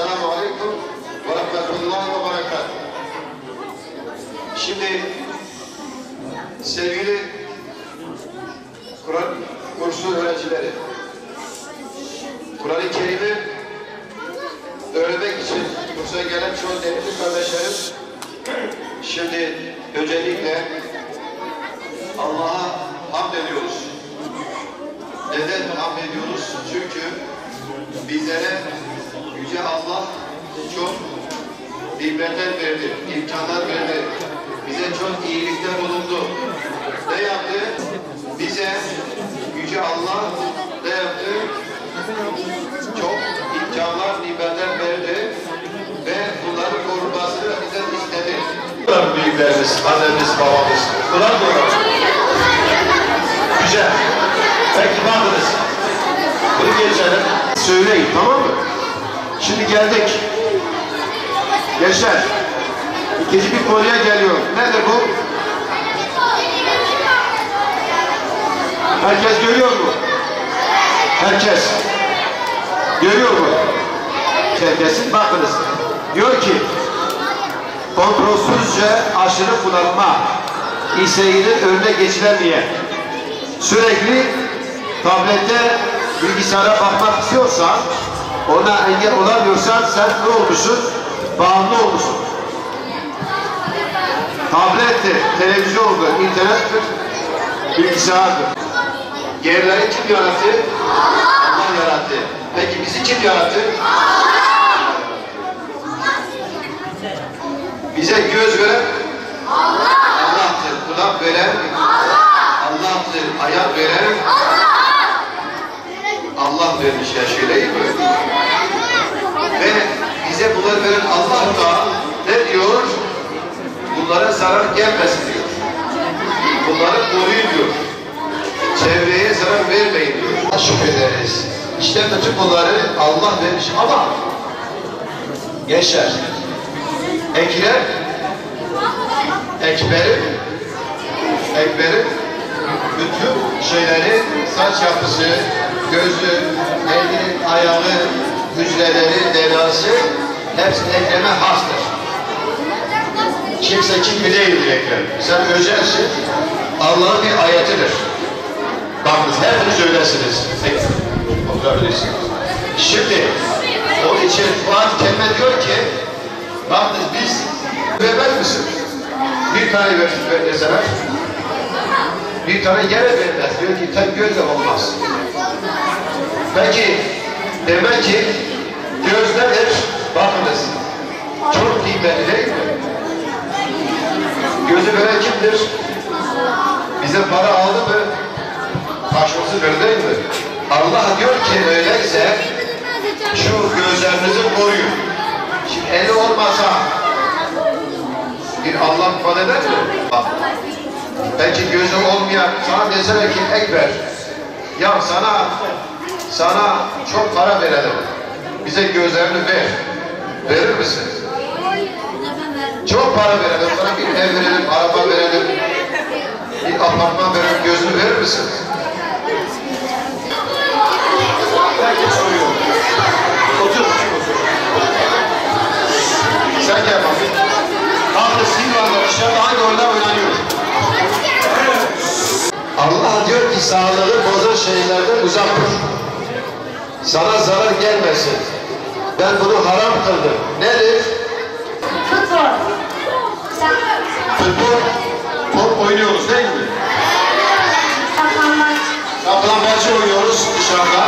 Esselamu Aleyküm ve Rahmetullahi ve Berekatuhu. Şimdi sevgili Kur'an kursu öğrencileri, Kur'an-ı Kerim'i öğrenmek için kursa gelen çoğu değerli kardeşlerim, şimdi öncelikle Allah'a hamd ediyoruz. Neden hamd ediyoruz? Çünkü bizlere Yüce Allah çok nimetler verdi, imkanlar verdi. Bize çok iyilikler bulundu. Ne yaptı? Bize Yüce Allah ne yaptı? Çok imkanlar, nimetler verdi ve bunların korunmasını bizden istedi. Büyüklerimiz, annemiz, babamız. Bunlar doğru. Güzel. Peki bakınız. Bunu geçelim. Söyleyin, tamam mı? Şimdi geldik. Gençler, ikinci bir konuya geliyor. Nedir bu? Herkes görüyor mu? Herkes. Görüyor mu? Herkesin bakınız. Diyor ki, kontrolsüzce aşırı kullanma isteğinin önüne geçilemeyen, sürekli tablette bilgisayara bakmak istiyorsan, ona engel olamıyorsan sen ne olmuşsun? Bağımlı olmuşsun. Tablettir, televizyondur, internettir, bilgisayardır. Yerleri kim yarattı? Allah yarattı. Peki bizi kim yarattı? Bize göz veren Allah'tır. Kulak veren Allah'tır. Ayak veren Allah vermiş ya, şöyle değil mi? Ve bize bunları veren Allah da ne diyor? Bunlara zarar gelmesin diyor. Bunları koruyun diyor. Çevreye zarar vermeyin diyor. Şükrederiz. İşte bütün bunları Allah vermiş ama gençler, Ekber'in bütün şeyleri, saç yapısı, gözü, eli, ayağı, hücreleri, DNA'sı hepsi Ekrem'e hastır. Kimse kim değildir Ekrem. Sen özelsin. Allah'ın bir ayetidir. Bakınız hepiniz öylesiniz. Oturabilirsiniz. Şimdi onun için Kur'an-ı Kerim diyor ki, bakınız biz vermez misin? Bir tane verseler, bir tane yere vermez. Diyor ki tek gözle olmaz. Peki demek ki göz nedir? Bakınız. Çok kıymetli değil mi? Gözü veren kimdir? Bize para aldı mı? Karşımızı verir değil mi? Allah diyor ki öyleyse şu gözlerinizi koruyun. Şimdi eli olmasa bir Allah ifade eder mi? Belki gözü olmayan sana deseler ki Ekber, ya sana çok para verelim. Bize gözlerini ver. Verir misin? Çok para verelim. Sana bir ev verelim, araba verelim. Bir apartman verelim. Gözünü verir misin? Herkes soruyor. Otur. Sen gel bakayım. Artık Silvan'da dışarıda aynı oyunlar oynanıyor. Allah diyor ki sağlığı bozan şeylerden uzak dur. Sana zarar gelmesin. Ben bunu haram kıldım. Nedir? Futbol. Top oynuyoruz değil mi? Saklambaç. Saklambaçı oynuyoruz dışarıda.